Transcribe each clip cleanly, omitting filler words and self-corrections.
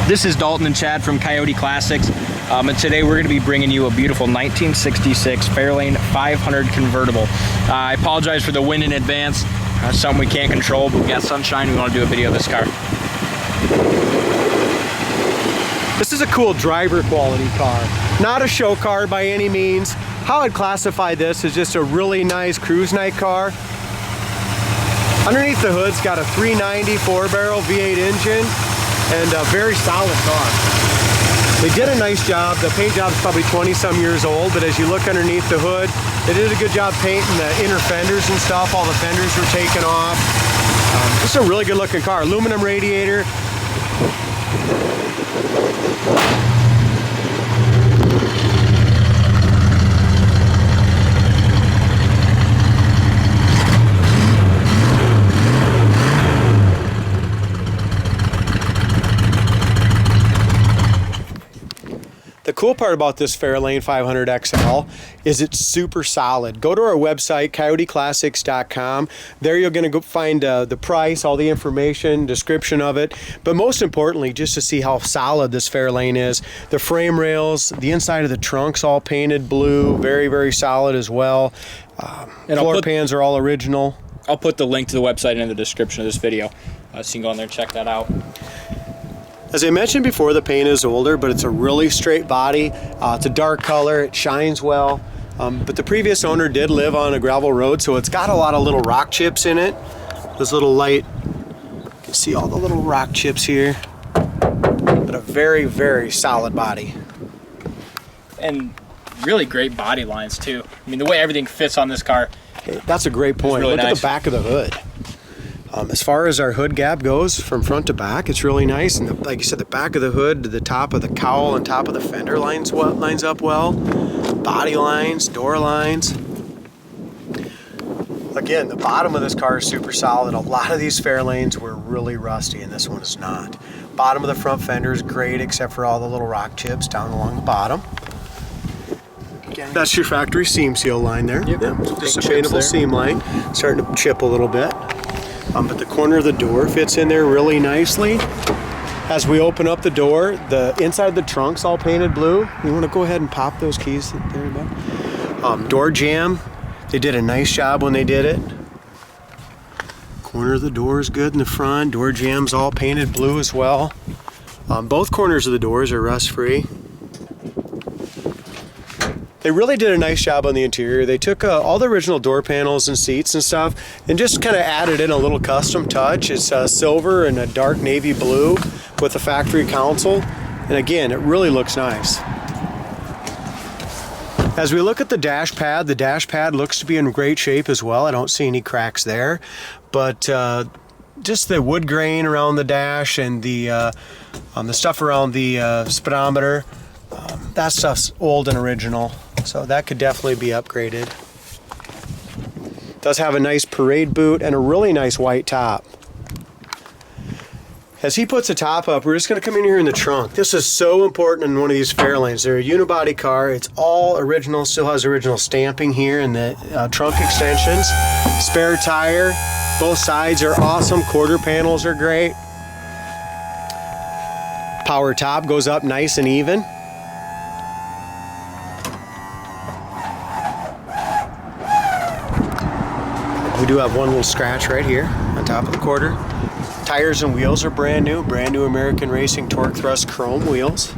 This is Dalton and Chad from Coyote Classics, and today we're going to be bringing you a beautiful 1966 Fairlane 500 convertible. I apologize for the wind in advance. Something we can't control, but we got sunshine. We want to do a video of this car. This is a cool driver quality car. Not a show car by any means. How I'd classify this is just a really nice cruise night car. Underneath the hood's got a 390 4-barrel V8 engine and a very solid car. They did a nice job. The paint job is probably 20-some years old, but as you look underneath the hood, they did a good job painting the inner fenders and stuff. All the fenders were taken off. This is a really good looking car. Aluminum radiator. The cool part about this Fairlane 500 XL is it's super solid. Go to our website, coyoteclassics.com. There you're going to go find the price, all the information, description of it. But most importantly, just to see how solid this Fairlane is. The frame rails, the inside of the trunk's all painted blue, very, very solid as well. Floor pans are all original. I'll put the link to the website in the description of this video, so you can go in there and check that out. As I mentioned before, the paint is older, but it's a really straight body. It's a dark color, it shines well. But the previous owner did live on a gravel road, so it's got a lot of little rock chips in it. This little light, you can see all the little rock chips here. But a very, very solid body. And really great body lines too. I mean, the way everything fits on this car. Hey, that's a great point. Really Look nice. at the back of the hood. As far as our hood gap goes, from front to back, it's really nice. And like you said, the back of the hood to the top of the cowl and top of the fender lines up well. Body lines, door lines. Again, the bottom of this car is super solid. A lot of these Fairlanes were really rusty, and this one is not. Bottom of the front fender is great, except for all the little rock chips down along the bottom. That's your factory seam seal line there. Yep. Just a paintable seam line, starting to chip a little bit. But the corner of the door fits in there really nicely. As we open up the door, the inside of the trunk's all painted blue. You want to go ahead and pop those keys there, bud? Door jamb. They did a nice job when they did it. Corner of the door is good in the front. Door jamb's all painted blue as well. Both corners of the doors are rust-free. They really did a nice job on the interior. They took all the original door panels and seats and stuff and just kind of added in a little custom touch. It's silver and a dark navy blue with a factory console. And again, it really looks nice. As we look at the dash pad looks to be in great shape as well. I don't see any cracks there. But just the wood grain around the dash and the stuff around the speedometer, that stuff's old and original. So that could definitely be upgraded. Does have a nice parade boot and a really nice white top. As he puts the top up, we're just going to come in here in the trunk. This is so important in one of these Fairlanes. They're a unibody car. It's all original, still has original stamping here in the trunk extensions. Spare tire. Both sides are awesome. Quarter panels are great. Power top goes up nice and even. We do have one little scratch right here on top of the quarter. Tires and wheels are brand new American Racing torque thrust chrome wheels.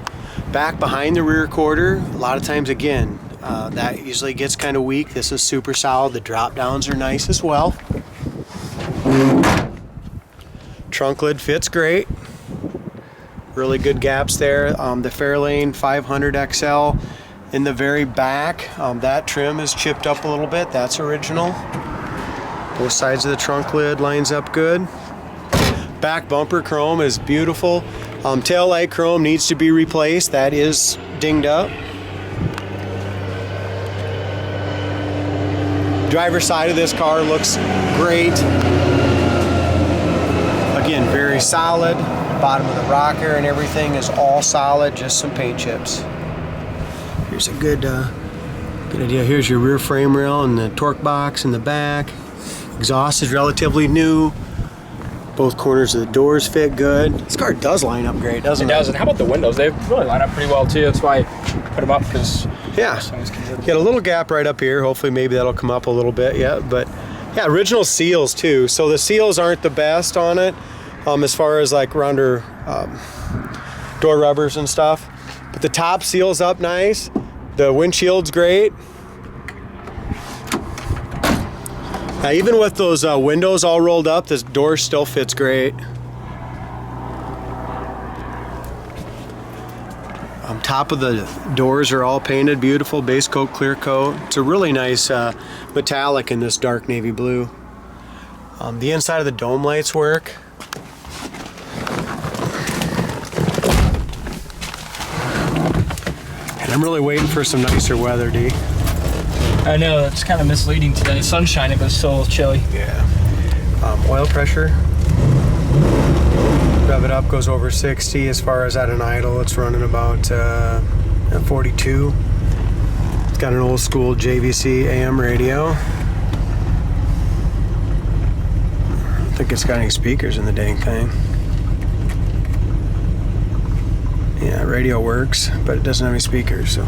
Back behind the rear quarter, a lot of times again, that usually gets kind of weak. This is super solid. The drop downs are nice as well. Trunk lid fits great. Really good gaps there. The Fairlane 500 XL in the very back, that trim is chipped up a little bit. That's original. Both sides of the trunk lid lines up good. Back bumper chrome is beautiful. Tail light chrome needs to be replaced. That is dinged up. Driver's side of this car looks great. Again, very solid. Bottom of the rocker and everything is all solid, just some paint chips. Here's a good idea. Here's your rear frame rail and the torque box in the back. Exhaust is relatively new. Both corners of the doors fit good. This car does line up great, doesn't it? It does. And how about the windows? They really line up pretty well too. That's why I put them up, because Yeah. Got a little gap right up here. Hopefully maybe that'll come up a little bit yet. But yeah, original seals too. So the seals aren't the best on it as far as like around her door rubbers and stuff. But the top seals up nice. The windshield's great. Now, even with those windows all rolled up, this door still fits great. Top of the doors are all painted beautiful, base coat, clear coat. It's a really nice metallic in this dark navy blue. The inside of the dome lights work. And I'm really waiting for some nicer weather, D. I know, it's kind of misleading today. The sun's shining, but it's still a little chilly. Yeah. Oil pressure. Rev it up, goes over 60. As far as at an idle, it's running about 42. It's got an old school JVC AM radio. I don't think it's got any speakers in the dang thing. Yeah, radio works, but it doesn't have any speakers. So,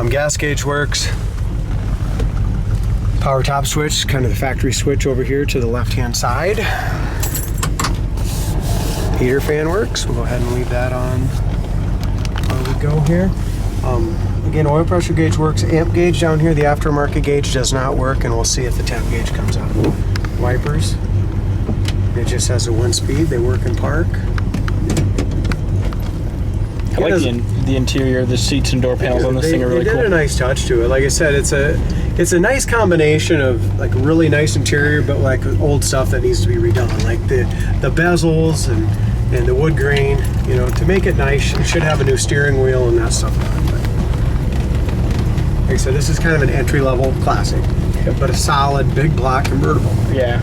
gas gauge works. Power top switch, kind of the factory switch over here to the left-hand side. Heater fan works. We'll go ahead and leave that on while we go here. Again, oil pressure gauge works. Amp gauge down here, the aftermarket gauge does not work, and we'll see if the temp gauge comes up. Wipers. It just has a 1-speed. They work in park. I like the interior, the seats and door panels on this thing are really cool. They did a nice touch to it. Like I said, it's a nice combination of like a really nice interior, but like old stuff that needs to be redone, like the bezels and the wood grain. You know, to make it nice, it should have a new steering wheel and that stuff on it. But like I said, this is kind of an entry-level classic, but a solid big block convertible. Yeah.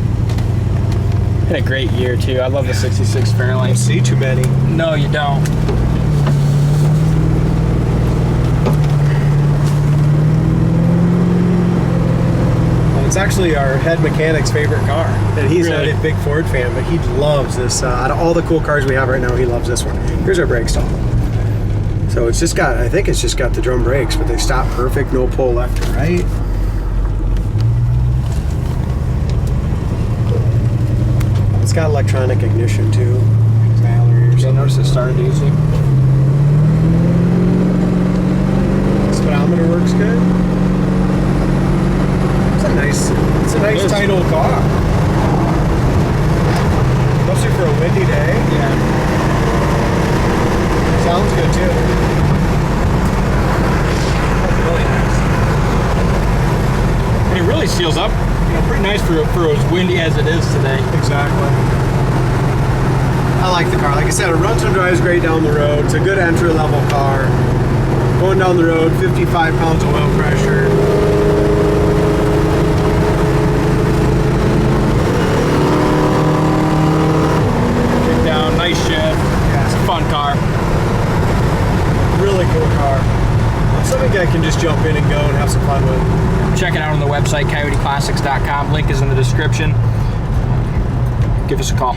In a great year too. I love the '66 Fairlane. I don't see too many. No, you don't. It's actually our head mechanic's favorite car. And he's Really? not a big Ford fan, but he loves this. Out of all the cool cars we have right now, he loves this one. Here's our brake stall. So it's just got, I think it's just got the drum brakes, but they stop perfect, no pull left or right. It's got electronic ignition too. You'll notice it started easy. Speedometer works good. It's a nice tight old car. Especially for a windy day. Yeah. Sounds good too. That's really nice. And it really seals up, pretty nice for as windy as it is today. Exactly. I like the car. Like I said, it runs and drives great down the road. It's a good entry-level car. Going down the road, 55 pounds of oil pressure. Nice shed. Yeah. It's a fun car. Really cool car. Something I can just jump in and go and have some fun with. Check it out on the website, coyoteclassics.com. Link is in the description. Give us a call.